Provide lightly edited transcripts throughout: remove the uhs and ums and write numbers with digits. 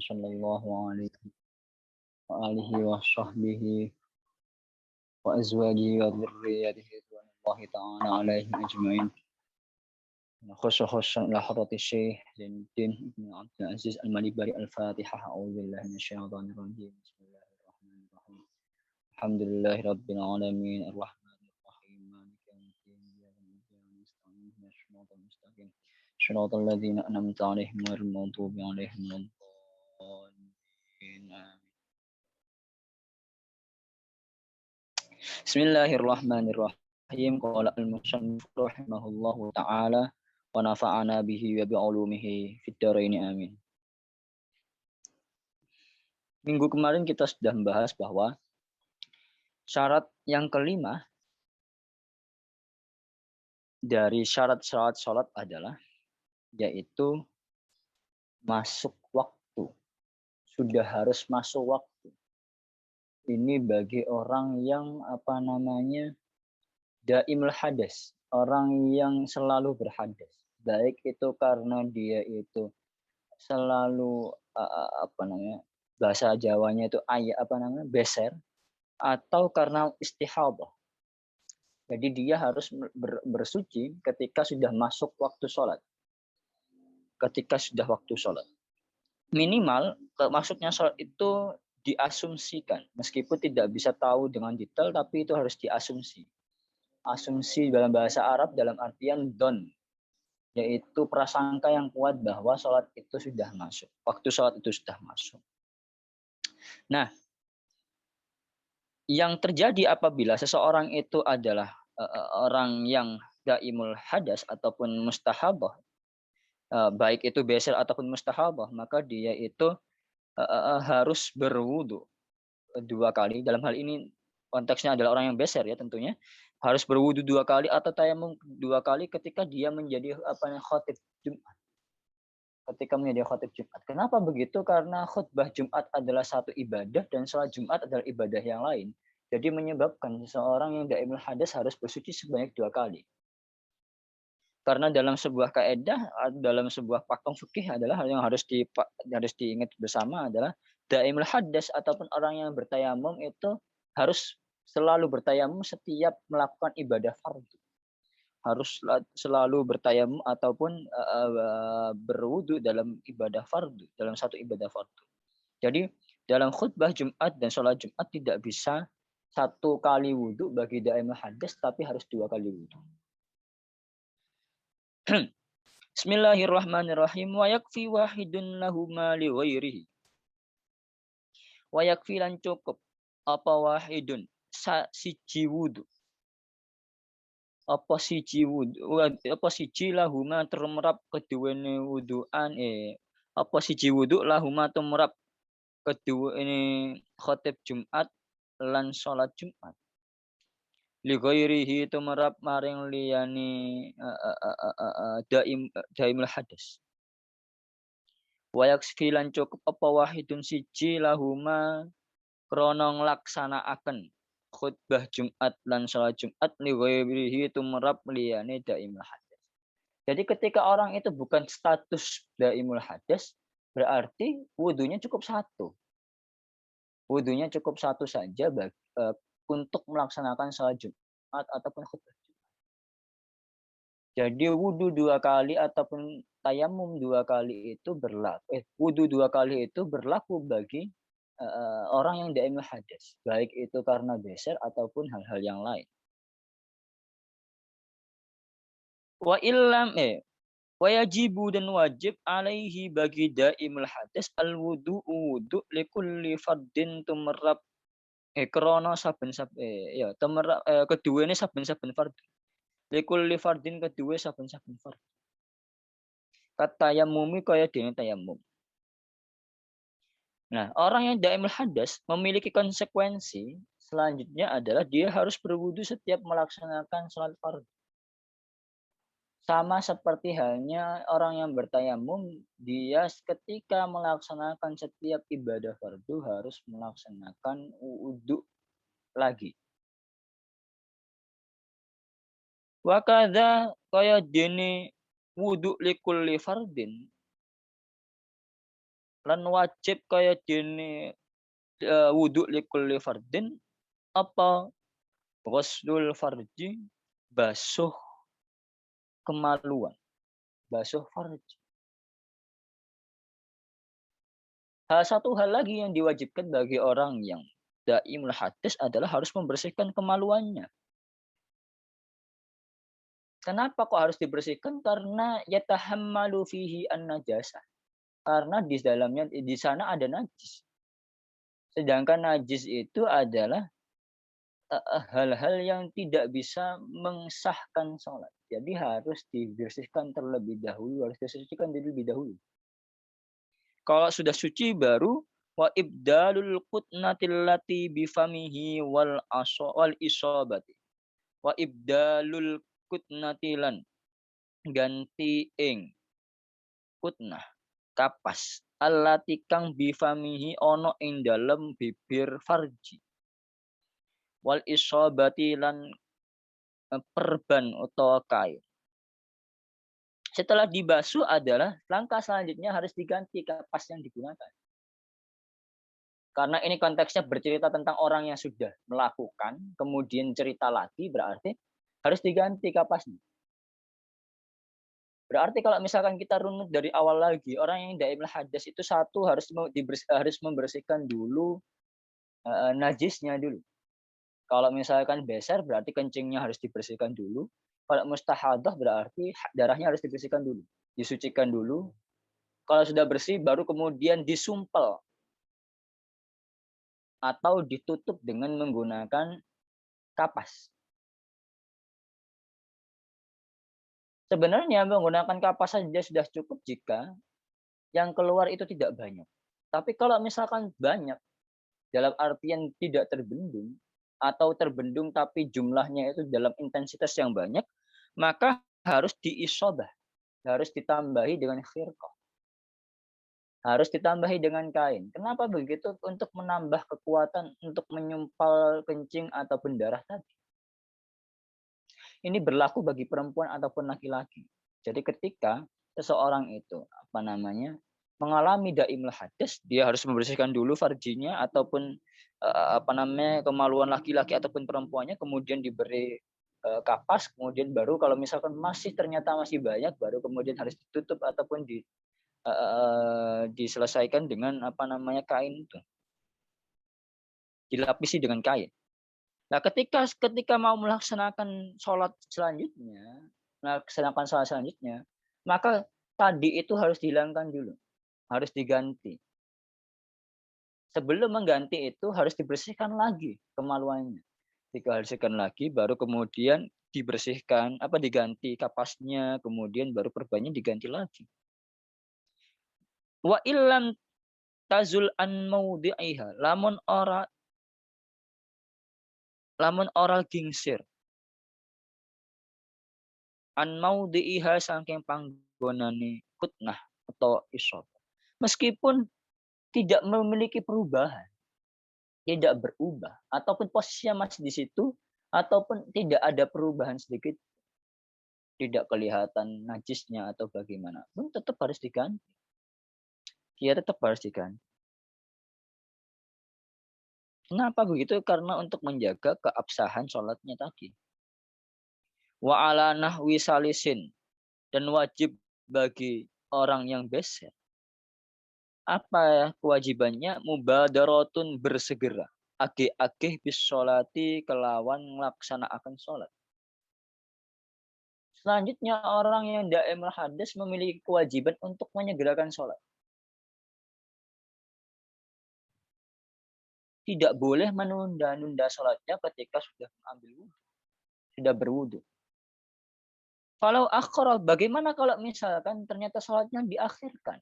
sallallahu alaihi wa alihi wa sahbihi wa azwajihi wa dhurriyyatihi ridwanullahi ta'ala alaihim ajma'in. Khusus ila hadrati Syekh Zainuddin Ibn Abdul Aziz Al-Malik Bari Al-Fatihah. A'udzubillahi minasyaitonir rajim. Bismillahirrahmanirrahim. Alhamdulillahi rabbil alamin arrahmanir rahim maliki yaumiddin iyyaka na'budu wa nasta'in ihdinas siratal mustaqim siratal ladzina an'amta 'alaihim ghairil maghdubi 'alaihim waladdallin. Bismillahirrahmanirrahim. Qala al-musannif rahimahullahu taala wa nafa'ana bihi wa bi 'ulumihi fid dharain amin. Minggu kemarin kita sudah membahas bahwa syarat yang kelima dari syarat-syarat salat adalah yaitu masuk waktu. Sudah harus masuk waktu. Ini bagi orang yang daimul hadas, orang yang selalu berhadas. Baik itu karena dia itu selalu bahasa Jawanya itu beser, atau karena istihadah. Jadi dia harus bersuci ketika sudah masuk waktu sholat. Ketika sudah waktu sholat. Minimal masuknya sholat itu diasumsikan. Meskipun tidak bisa tahu dengan detail, tapi itu harus diasumsi. Asumsi dalam bahasa Arab dalam artian don, yaitu prasangka yang kuat bahwa sholat itu sudah masuk. Waktu sholat itu sudah masuk. Nah, yang terjadi apabila seseorang itu adalah orang yang daimul hadas ataupun mustahabah, baik itu beser ataupun mustahabah, maka dia itu harus berwudu 2 kali. Dalam hal ini konteksnya adalah orang yang beser ya tentunya. Harus berwudu 2 kali atau tayamum 2 kali ketika dia menjadi khatib Jumat. Ketika menjadi khatib Jumat. Kenapa begitu? Karena khutbah Jumat adalah satu ibadah dan sholat Jumat adalah ibadah yang lain. Jadi menyebabkan seseorang yang daimul hadas harus bersuci sebanyak 2 kali. Karena dalam sebuah kaedah, dalam sebuah pakem fikih adalah hal yang harus diingat bersama adalah daimul hadas ataupun orang yang bertayamum itu harus selalu bertayamum setiap melakukan ibadah fardu. Harus selalu bertayamum ataupun berwudu dalam ibadah fardu, dalam satu ibadah fardu. Jadi dalam khutbah Jumat dan sholat Jumat tidak bisa 1 kali wudu bagi daimul hadas, tapi harus 2 kali wudu. Bismillahirrahmanirrahim. Wa yakfi wahidun lahuma li ghairihi. Wa yakfi lan cukup apa wahidun siji wudu. Apa siji lahuma tumrap keduwene wuduan apa siji wudu lahuma tumrap keduwene khatib Jumat lan salat Jumat. Li ghairihi tumrap maring liyane daimul hadas. Wa yakfi lan cukup apa wahidun siji lahuma krana nglaksanakaken khutbah Jumat lan salat Jumat li ghairihi tumrap liyane daimul hadas. Jadi ketika orang itu bukan status daimul hadas, berarti wudunya cukup 1. Wudunya cukup 1 saja untuk melaksanakan salat Jumat ataupun khutbah Jumat. Jadi wudu 2 kali ataupun tayamum 2 kali itu wudu 2 kali itu berlaku bagi orang yang daimul hadas, baik itu karena beser ataupun hal-hal yang lain. Wa illam wa yajibu dan wajib alaihi bagi daimul hadas al-wudu likulli fardin tumrap krana saben-saben tumrap keduwene saben-saben fardhu. Likulli fardin keduwe saben-saben fardhu. Katayamumi kaya dene tayamum. Nah, orang yang daimul hadas memiliki konsekuensi selanjutnya adalah dia harus berwudu setiap melaksanakan salat fardhu. Sama seperti halnya orang yang bertayamum, dia ketika melaksanakan setiap ibadah fardu harus melaksanakan wudu lagi. Wa kadza kaya dene wudu likulli fardin. lan wajib kaya dene wudu likulli fardin apa ghuslul farji basuh kemaluan, basuh farji. Satu hal lagi yang diwajibkan bagi orang yang daimul hadas adalah harus membersihkan kemaluannya. Kenapa kok harus dibersihkan? Karena yatahammalu fihi an-najasah. Karena di dalamnya di sana ada najis. Sedangkan najis itu adalah hal-hal yang tidak bisa mengesahkan sholat. Jadi harus dibersihkan terlebih dahulu, harus disucikan terlebih dahulu. Kalau sudah suci baru wa ibdalul qutnatil lati bifamihi wal isabati. Wa ibdalul qutnatilan ganti ing kutnah kapas allati kang bifamihi ono ing dalem bibir farji. Wal isabati lan perban utawa kain. Setelah dibasuh adalah langkah selanjutnya harus diganti kapas yang digunakan. Karena ini konteksnya bercerita tentang orang yang sudah melakukan, kemudian cerita lagi, berarti harus diganti kapasnya. Berarti kalau misalkan kita runut dari awal lagi, orang yang daimul hadas itu satu harus membersihkan dulu najisnya dulu. Kalau misalkan beser berarti kencingnya harus dibersihkan dulu. Kalau mustahadah berarti darahnya harus dibersihkan dulu, disucikan dulu. Kalau sudah bersih baru kemudian disumpel atau ditutup dengan menggunakan kapas. Sebenarnya menggunakan kapas saja sudah cukup jika yang keluar itu tidak banyak. Tapi kalau misalkan banyak, dalam artian tidak terbendung, atau terbendung tapi jumlahnya itu dalam intensitas yang banyak, maka harus diisobah, harus ditambahi dengan khirqah. Harus ditambahi dengan kain. Kenapa begitu? Untuk menambah kekuatan untuk menyumpal kencing ataupun darah tadi. Ini berlaku bagi perempuan ataupun laki-laki. Jadi ketika seseorang itu mengalami daimul hadas, dia harus membersihkan dulu farjinya ataupun kemaluan laki-laki ataupun perempuannya, kemudian diberi kapas, kemudian baru kalau misalkan ternyata masih banyak, baru kemudian harus ditutup ataupun diselesaikan dengan kain itu, dilapisi dengan kain. Nah, ketika mau melaksanakan sholat selanjutnya, maka tadi itu harus dihilangkan dulu, harus diganti. Sebelum mengganti itu harus dibersihkan lagi kemaluannya. Dibersihkan lagi, baru kemudian diganti kapasnya, kemudian baru perbannya diganti lagi. Wa illam tazul an maudhi'iha, lamun ora gingsir an maudhi'iha saking panggonane kutnah atau isab. Meskipun tidak memiliki perubahan, tidak berubah, ataupun posisinya masih di situ, ataupun tidak ada perubahan sedikit, tidak kelihatan najisnya atau bagaimana, pun tetap harus diganti. Dia tetap harus diganti. Kenapa begitu? Karena untuk menjaga keabsahan sholatnya tadi. Wa ala nahwi salisin, dan wajib bagi orang yang beser. Apa kewajibannya? Mubadaratun, bersegera. Agih-agih bis sholati, kelawan melaksanakan sholat. Selanjutnya orang yang daimul hadas memiliki kewajiban untuk menyegerakan sholat. Tidak boleh menunda-nunda sholatnya ketika sudah mengambil wudhu, sudah berwudhu. Kalau akhara, bagaimana kalau misalkan ternyata sholatnya diakhirkan?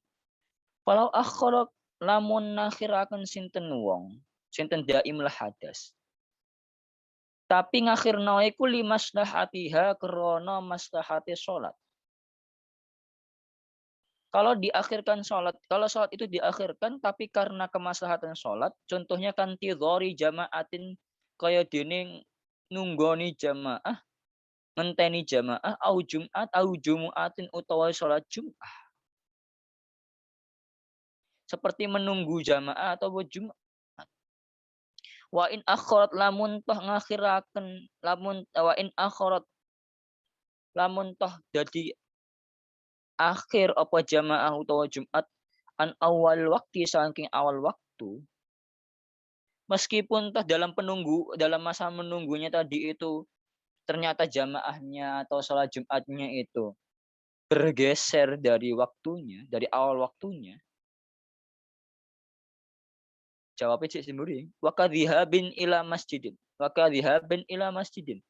Kalau akhara lamun nakhiraken sinten wong, sinten daimul hadas. Tapi ngakhirna iku limaslahatiha, krana maslahate sholat. Kalau diakhirkan sholat, kalau sholat itu diakhirkan tapi karena kemaslahatan sholat, contohnya kan tidhori jamaatin, kaya dene nunggoni jamaah, ngenteni jamaah, au Jumat, au Jumu'atin, utawa sholat Jum'ah. seperti menunggu jamaah atau Jumat. Wa in akhirat lamun toh ngakhiraken lamun wa in akhirat lamun toh dadi akhir apa jamaah utawa Jumat an awal waktu saking awal waktu, meskipun toh dalam masa menunggunya tadi itu ternyata jamaahnya atau sholat Jumatnya itu bergeser dari waktunya, dari awal waktunya. Jawabnya cik sendiri. Wakadhihabin ila masjidin. Wakadhihabin ila masjidin.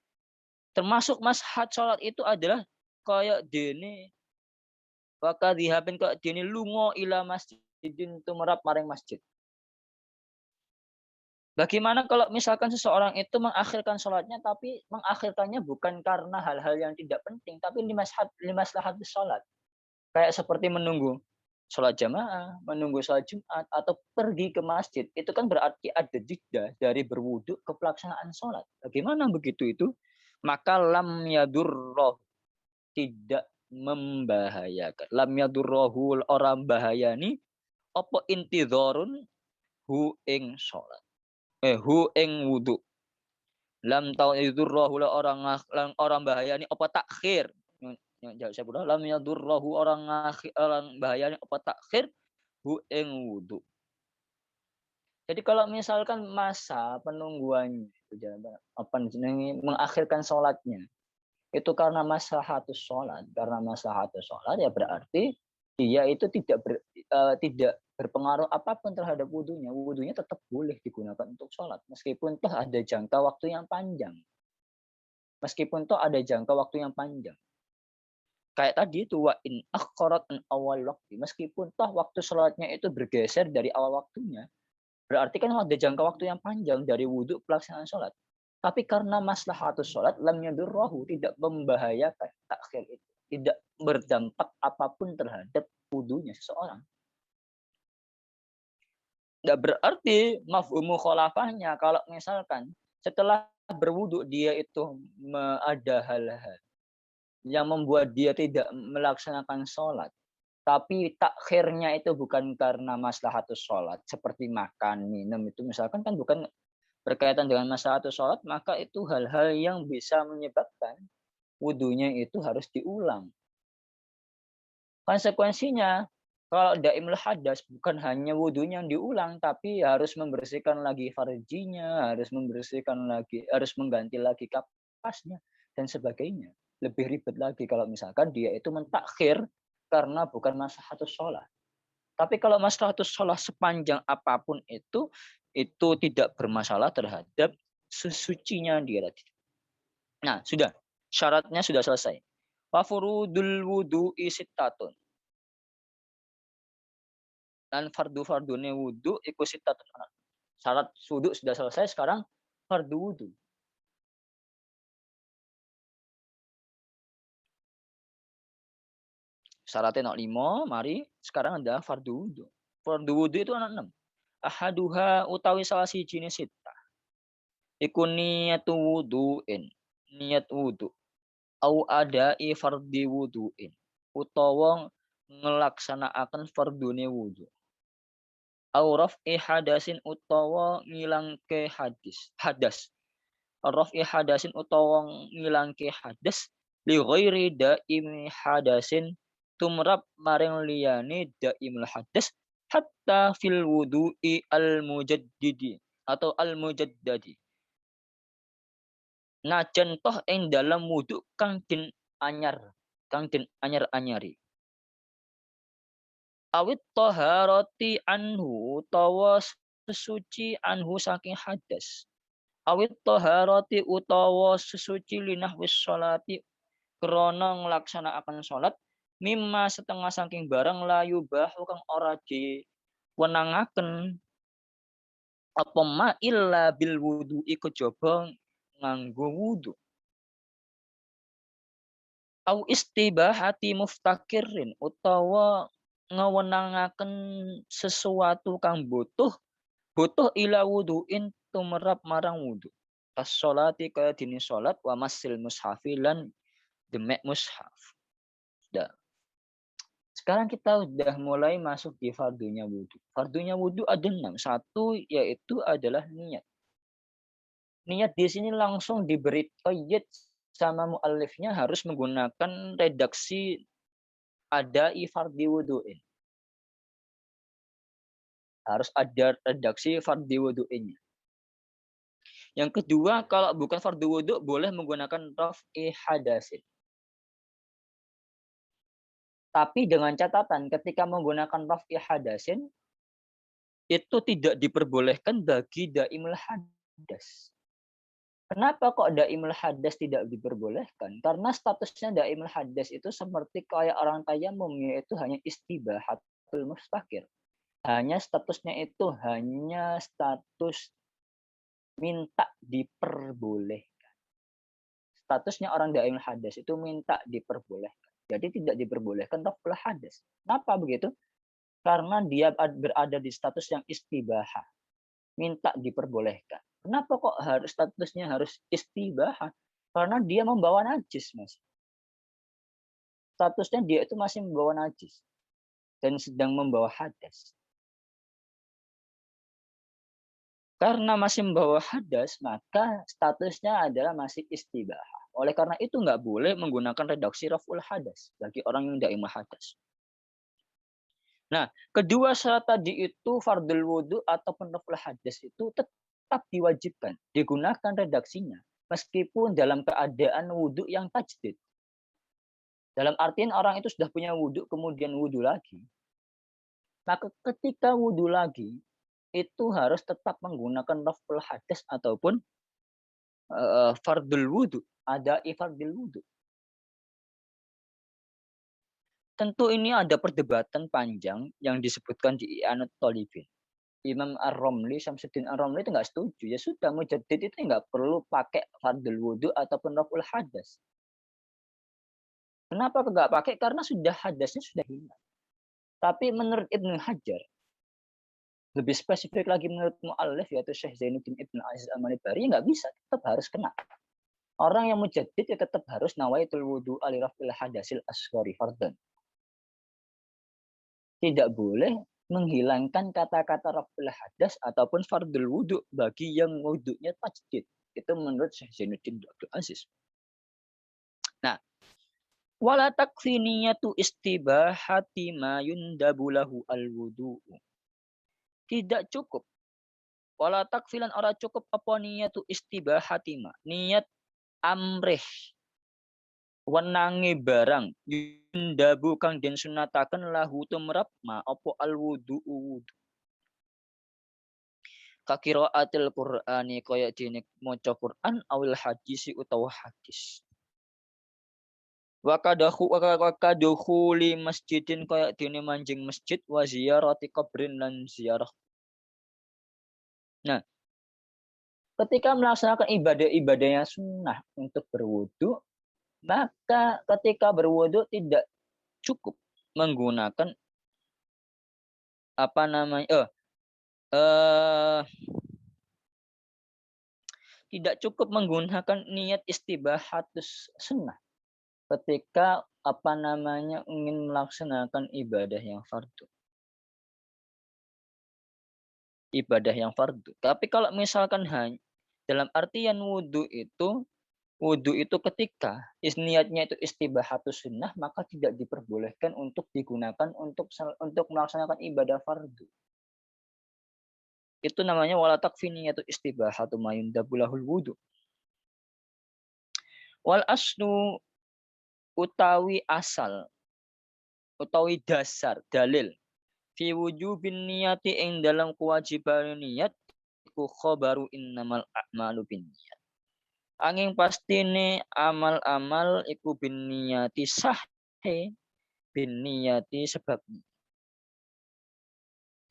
Termasuk mashat sholat itu adalah kayak dene. Wakadhihabin kayak dene lungo ila masjidin tumerap maring masjid. Bagaimana kalau misalkan seseorang itu mengakhirkan sholatnya, tapi mengakhirkannya bukan karena hal-hal yang tidak penting, tapi limaslahat sholat. Kayak seperti menunggu sholat jamaah, menunggu sholat Jumat, atau pergi ke masjid. Itu kan berarti ada jeda dari berwudhu ke pelaksanaan sholat. Bagaimana begitu itu? Maka lam yadurroh, tidak membahayakan. Lam yadurrohul orang bahayani, apa intidorun hu ing sholat. Hu ing wudhu. Lam yadurrohu orang bahayani, apa takhir. Jawab saya pula lam yadurrohu orang bahayani, apa takhir hu ing wudhu. Jadi kalau misalkan masa penungguannya mengakhirkan sholatnya itu karena maslahatus sholat, ya berarti dia itu tidak berpengaruh apapun terhadap wudhunya. Wudhunya tetap boleh digunakan untuk sholat meskipun toh ada jangka waktu yang panjang. Kayak tadi itu wa in akharat an awal waktu, meskipun toh waktu sholatnya itu bergeser dari awal waktunya, berarti kan ada jangka waktu yang panjang dari wudhu pelaksanaan sholat. Tapi karena maslahatus sholat lam yadurrahu, tidak membahayakan takhir itu, tidak berdampak apapun terhadap wudhunya seseorang. Tidak berarti mafhumu kholafahnya kalau misalkan setelah berwudhu dia itu ada hal-hal yang membuat dia tidak melaksanakan sholat, tapi takhirnya itu bukan karena maslahatus sholat, seperti makan, minum, itu misalkan kan bukan berkaitan dengan maslahatus sholat, maka itu hal-hal yang bisa menyebabkan wudhunya itu harus diulang. Konsekuensinya, kalau daimul hadas bukan hanya wudhunya yang diulang, tapi harus membersihkan lagi farjinya, harus mengganti lagi kapasnya, dan sebagainya. Lebih ribet lagi kalau misalkan dia itu mentakhir karena bukan maslahatus sholat. Tapi kalau maslahatus sholat sepanjang apapun itu tidak bermasalah terhadap sesucinya dia tadi. Nah, sudah. Syaratnya sudah selesai. Wa furudul wudu'i sittatun. Dan fardu-fardune wudu iku sittatun. Syarat wudu sudah selesai, sekarang fardu wudu. Syaratnya 5, mari sekarang ada fardu wudu. Fardu wudu itu 6. Ahaduha utawi salah siji sita. Iku niyatu wudu'in. Niat wudu. Au adai fardi wudu'in. Utawa ngelaksanaaken fardune wudu. Au raf'i hadasin utawa ngilangke hadas. Raf'i hadasin utawa ngilangke hadas li ghairi daimi hadasin tumrap maring liyane daimul hadas hatta fil wudu'i al mujaddidi atau al mujaddadi. Najan toh ing dalam wudu kang den anyar-anyari. Awit taharati anhu utawa sesuci anhu saking hadas. Awit taharati utawa sesuci linahwis sholati krana nglaksanakaken salat mimma setengah saking barang layu bahu kang ora diwenangaken apa ma illa bil wudu kejaba nganggo wudu. Au istibahati muftakirin utawa ngewenangaken sesuatu kang butuh ila wuduin tumrap marang wudu. Pas sholati kaya dini sholat wa masil mushafi lan demek mushaf. Sekarang kita udah mulai masuk di fardunya wudhu. Fardunya wudhu ada 6. Satu yaitu adalah niat. Niat di sini langsung diberi qayyid sama muallifnya harus menggunakan redaksi adai fardhi wudhu'in. Harus ada redaksi fardhi wudhu'innya. Yang kedua, kalau bukan fardhu wudhu boleh menggunakan raf'i hadasin. Tapi dengan catatan ketika menggunakan raf'i hadasin itu tidak diperbolehkan bagi daimul hadas. Kenapa kok daimul hadas tidak diperbolehkan? Karena statusnya daimul hadas itu seperti kayak orang tayamum, yaitu hanya istibahatul mustakir. Hanya statusnya itu hanya status minta diperbolehkan. Statusnya orang daimul hadas itu minta diperbolehkan. Jadi tidak diperbolehkan raf'ul hadas. Kenapa begitu? Karena dia berada di status yang istibahah. Minta diperbolehkan. Kenapa kok harus statusnya harus istibahah? Karena dia membawa najis, Mas. Statusnya dia itu masih membawa najis dan sedang membawa hadas. Karena masih membawa hadas, maka statusnya adalah masih istibahah. Oleh karena itu nggak boleh menggunakan redaksi raf'ul hadas bagi orang yang daimah hadas. Nah, kedua syarat tadi itu fardul wudhu ataupun raf'ul hadas itu tetap diwajibkan, digunakan redaksinya meskipun dalam keadaan wudhu yang tajdid. Dalam artian orang itu sudah punya wudhu kemudian wudhu lagi. Maka ketika wudhu lagi itu harus tetap menggunakan raf'ul hadas ataupun fardul wudhu, ada fardul wudhu. Tentu ini ada perdebatan panjang yang disebutkan di I'anat Thalibin. Imam Ar-Romli, Syamsuddin Ar-Romli itu nggak setuju. Ya sudah, mujaddid itu nggak perlu pakai fardul wudhu ataupun raf'ul hadas. Kenapa nggak pakai? Karena sudah hadasnya sudah hilang. Tapi menurut Ibnu Hajar, lebih spesifik lagi menurut mu'allif yaitu Syekh Zainuddin Ibn Aziz Al-Manibari, nggak bisa, tetap harus kena. Orang yang mujaddid ya tetap harus nawaitul wudhu ali raf'il hadasil asghari fardan. Tidak boleh menghilangkan kata-kata raf'il hadas ataupun fardul wudhu bagi yang wudhunya tajdid. Itu menurut Syekh Zainuddin Abdul Aziz. Nah, wala takfi niyatu istibahati ma yundabu lahu al-wudu'u. Tidak cukup. Wala takfilan ora cukup apa niyatu istibahati ma. Niat amrih wenange barang yundabu kang den sunataken lahu tumrap ma apa al-wudu'u wudu. Kakiraatil Qur'ani kaya dene maca Qur'an awil hadisi utawa hadis. Wa kadakhuli masjidin kaya dene manjing masjid wa ziyarati qabrin lan ziarah. Nah, ketika melaksanakan ibadah-ibadah yang sunnah untuk berwudu, maka ketika berwudu tidak cukup menggunakan apa namanya tidak cukup menggunakan niat istibahatus sunnah ketika apa namanya ingin melaksanakan ibadah yang fardu. Ibadah yang fardu. Tapi kalau misalkan hanya dalam artian wudhu itu ketika niatnya itu istibahatus sunnah, maka tidak diperbolehkan untuk digunakan untuk melaksanakan ibadah fardu. Itu namanya wala takfi niyatu istibahatu ma yundabu lahul wudhu. Wal aslu utawi asal utawi dasar dalil fi wujubin niyati ing dalam kewajiban niat iku khabaru innamal a'malu binniyat. Anging pastine amal-amal iku binniyati sahih binniyati sebab.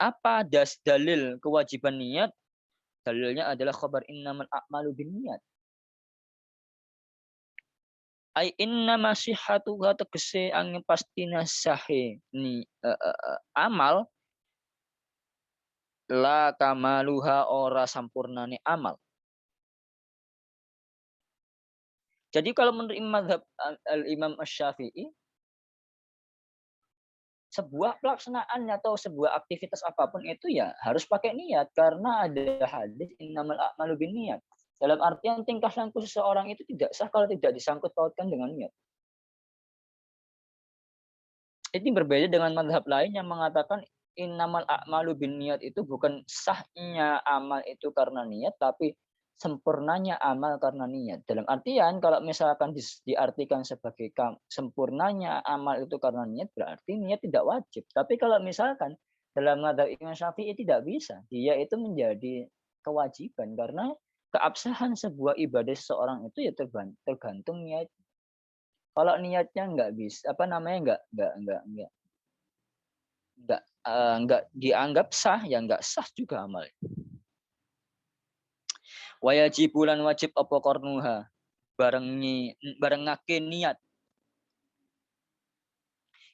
Apa dalil kewajiban niat? Dalilnya adalah khabar innamal a'malu binniyat. Ai inna masihatuha tegese angin pastina sahih ni amal la kamaluha ora sampurnane amal. Jadi kalau menurut mazhab al-Imam Asy-Syafi'i sebuah pelaksanaan atau sebuah aktivitas apapun itu ya harus pakai niat karena ada hadis innamal a'malu binniyat. Dalam artian tingkah laku seseorang itu tidak sah kalau tidak disangkut pautkan dengan niat. Ini berbeda dengan mazhab lain yang mengatakan innamal a'malu binniyat itu bukan sahnya amal itu karena niat tapi sempurnanya amal karena niat. Dalam artian kalau misalkan diartikan sebagai sempurnanya amal itu karena niat berarti niat tidak wajib. Tapi kalau misalkan dalam mazhab Imam Syafi'i tidak bisa, dia itu menjadi kewajiban karena keabsahan sebuah ibadah seseorang itu ya tergantung niat. Kalau niatnya nggak bisa, apa namanya nggak dianggap sah, ya nggak sah juga amal. Wajibulan wajib apa kornuha barengake niat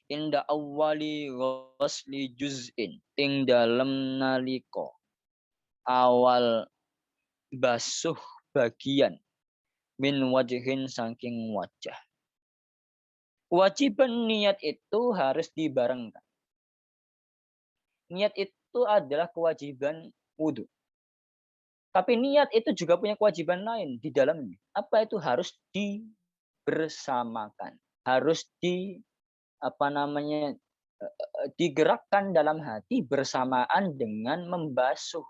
inda awali ghusli juz'in ing dalem nalika awal basuh bagian min wajhin saking wajah. Kewajiban niat itu harus dibarengkan. Niat itu adalah kewajiban wudhu. Tapi niat itu juga punya kewajiban lain di dalamnya. Apa itu? Harus dibersamakan. Harus digerakkan dalam hati bersamaan dengan membasuh.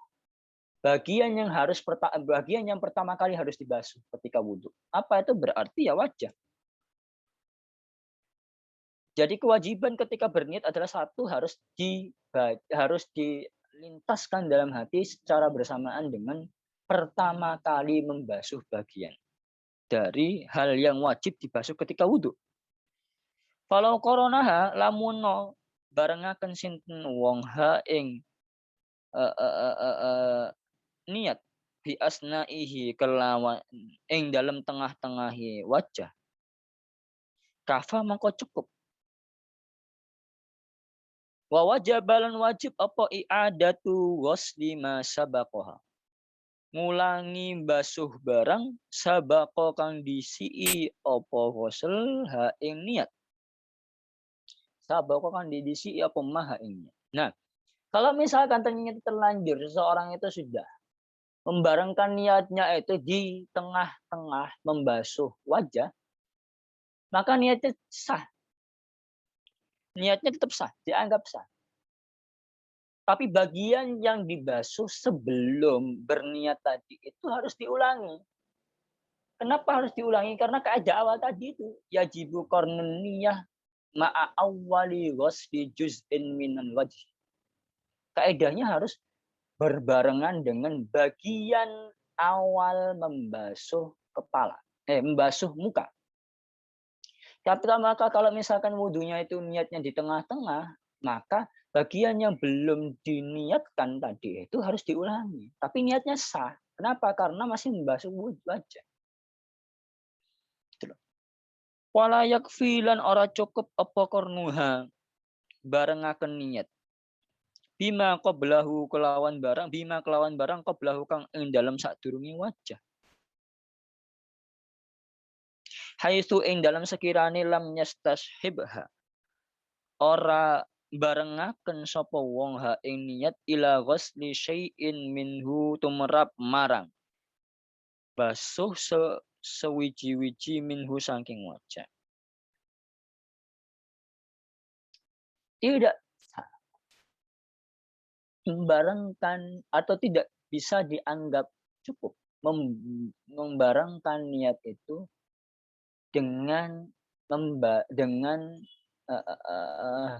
Bagian yang pertama kali harus dibasuh ketika wudhu. Apa itu? Berarti ya wajah. Jadi kewajiban ketika berniat adalah satu harus dilintaskan dalam hati secara bersamaan dengan pertama kali membasuh bagian dari hal yang wajib dibasuh ketika wudhu. Kalau koronaha lamuno barengaken sinten wong ha ing niat bi asnaihi kelawan ing dalam tengah-tengahi wajah. Kafa mangko cukup. Wa wajabalan wajib apa i'adatu ghusli ma sabaqaha. Ngulangi basuh barang sabaqo kang disii apa ghusl ha ing niat. Sabaqo kang disii apa maha ing niat. Nah, kalau misalkan ternyata terlanjur seseorang itu sudah membarengkan niatnya itu di tengah-tengah membasuh wajah, maka niatnya sah. Niatnya tetap sah, dianggap sah. Tapi bagian yang dibasuh sebelum berniat tadi itu harus diulangi. Kenapa harus diulangi? Karena kaidah awal tadi itu yajibu qarnun niyah ma'a awwali ghusli juz'in minal wajh. Kaidahnya harus berbarengan dengan bagian awal membasuh kepala, membasuh muka. Maka kalau misalkan wudhunya itu niatnya di tengah-tengah, maka bagian yang belum diniatkan tadi itu harus diulangi. Tapi niatnya sah. Kenapa? Karena masih membasuh wajah. Wala yakfi lan ora cukup apa kornuha barengaken niat. Bima qablahu kelawan barang qablahu kang ing dalam sadurunge wajah. Haitsu ing dalam sekirane lam yastashibha. Ora barengaken sapa wong ha ing niat ila ghusli syai'in minhu tumrap marang basuh sewiji-wiji minhu saking wajah. Tidak membarengkan atau tidak bisa dianggap cukup membarengkan niat itu dengan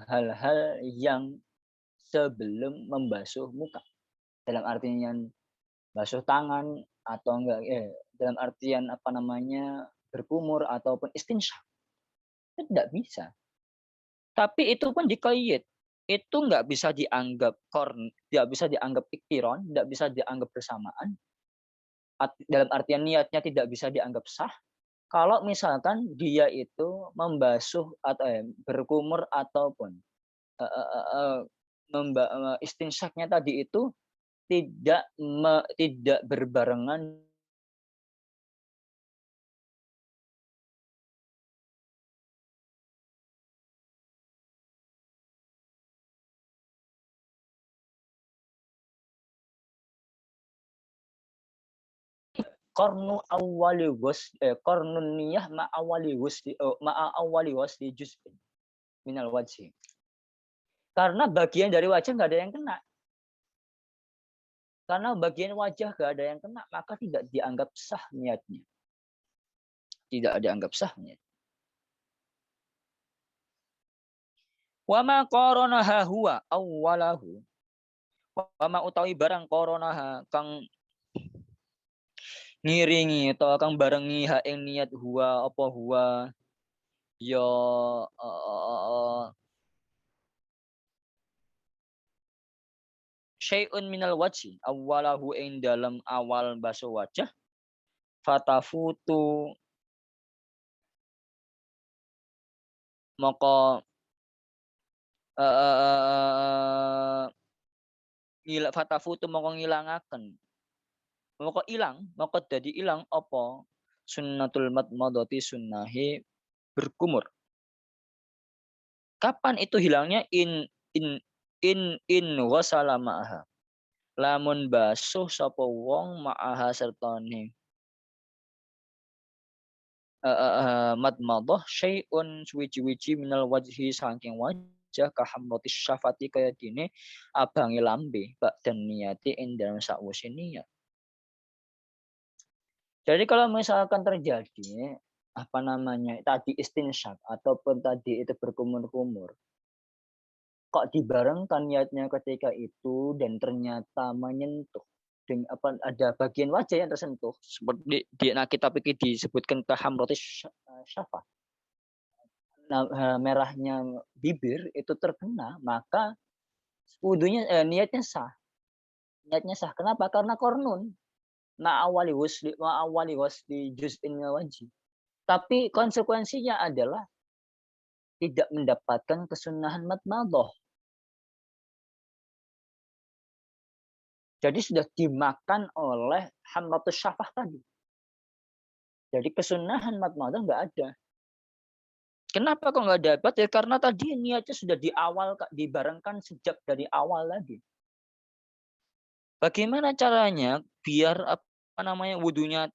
hal-hal yang sebelum membasuh muka. Dalam artian basuh tangan atau dalam artian berkumur ataupun istinsyak. Itu tidak bisa. Tapi itu pun dikoyit. Itu nggak bisa dianggap tidak bisa dianggap iktiron, tidak bisa dianggap bersamaan. Dalam artian niatnya tidak bisa dianggap sah. Kalau misalkan dia itu membasuh atau berkumur ataupun istinsyaknya tadi itu tidak berbarengan qarnu awwali qarnun niyah ma'a awwali wasli juz'in minal wajhi. Karena bagian dari wajah nggak ada yang kena. Karena bagian wajah nggak ada yang kena, maka tidak dianggap sah niatnya. Tidak dianggap sah niatnya. Wa ma qaranaha huwa awwalahu. Wa ma utawi barang qaranaha kang ngiringi atau kang barengi ha ing niat huwa apa huwa ya syai'un minal wajhi awwalahu ing dalam awal basuh wajah fatafutu maka fatafutu maka ngilangaken maka ilang maka dadi ilang apa sunnatul madmadati sunnahi berkumur. Kapan itu hilangnya? In wasala ma'aha. Lamun basuh sapa wong ma'aha sertane madmadah syai'un suwi-wiji minal wajhi saking wajah kahamratis syafati kaya dene abange lambe dan niati ing dalam sakwise niat. Jadi kalau misalkan terjadi apa namanya tadi istinsyak ataupun tadi itu berkumur-kumur, kok dibarengkan niatnya ketika itu dan ternyata menyentuh dengan apa ada bagian wajah yang tersentuh seperti di kitab ini disebutkan kahamratis syafa. Nah, merahnya bibir itu terkena, maka wudunya niatnya sah. Niatnya sah. Kenapa? Karena kornun. Ma'awali wasli juz'in wajib. Tapi konsekuensinya adalah tidak mendapatkan kesunahan madmadah. Jadi sudah dimakan oleh hamratus syafah tadi. Jadi kesunahan madmadah nggak ada. Kenapa kok nggak dapat? Ya karena tadi niatnya sudah di awal dibarengkan sejak dari awal lagi. Bagaimana caranya biar apa namanya wudunya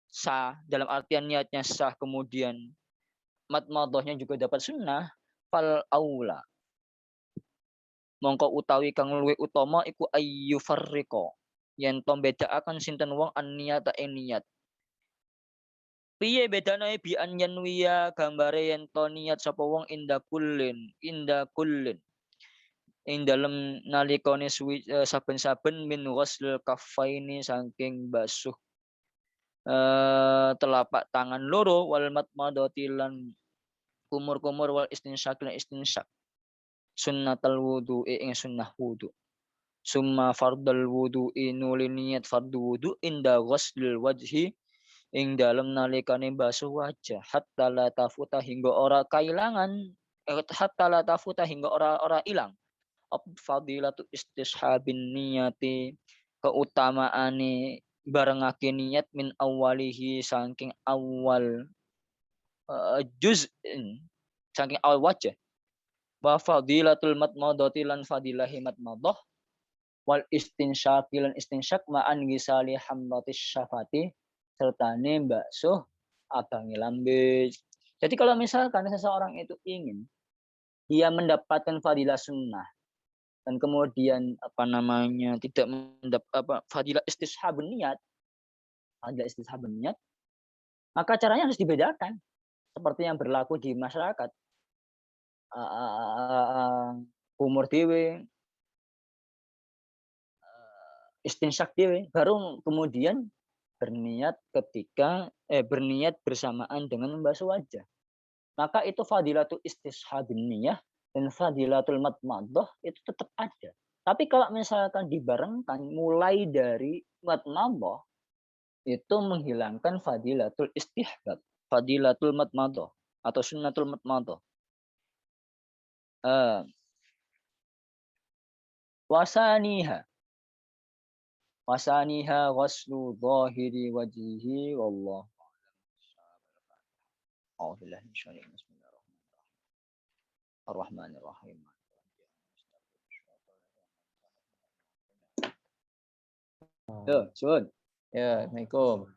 sah dalam artian niatnya sah kemudian madmadahnya juga dapat sunnah fal aula mongko utawi kang luwih utama iku ayyu farriqa yen to bedakaken sinten wong an niyata ing niat piye bedane bi an yanwiya gambare yen to niat sapa wong inda kullin ing dalem nalikane saben-saben min ghusl kaffaini saking basuh telapak tangan loro wal madmadati lan kumur-kumur wal istinsyak lan istinsyak sunnatul wudu'i ing sunnah wudu summa fardal wudu'i nuli niat fardu wudu inda ghuslil wajhi ing dalem nalikane basuh wajah hatta la tafuta hingga ora kailangan hatta la tafuta hingga ora ilang fadilatu istishabin niyati keutamaane barengake niat min awalihi saking awal juz'in saking awal wajah wa fadilatul madmadati lan fadilahi madmadah wal istinsyaqi lan istinsyak ma'an gisali hamratis syafati sertane basuh abangi lambe. Jadi kalau misalkan seseorang itu ingin dia mendapatkan fadilah sunnah dan kemudian apa namanya tidak mendapat fadilah istishabun niat, maka caranya harus dibedakan seperti yang berlaku di masyarakat. Umur dewe istinsyak dewe baru kemudian berniat bersamaan dengan membasuh wajah. Maka itu fadilatul istishabin niyah dan fadilatul madmadah itu tetap ada. Tapi kalau misalkan dibarengkan mulai dari madmadah itu menghilangkan fadilatul istihbab, fadilatul madmadah atau sunnatul madmadah. Wasaniha ghuslu dhahiri wajhihi wallahu a'lam. Bismillahirrahmanirrahim. Sun. Ya, Assalamualaikum.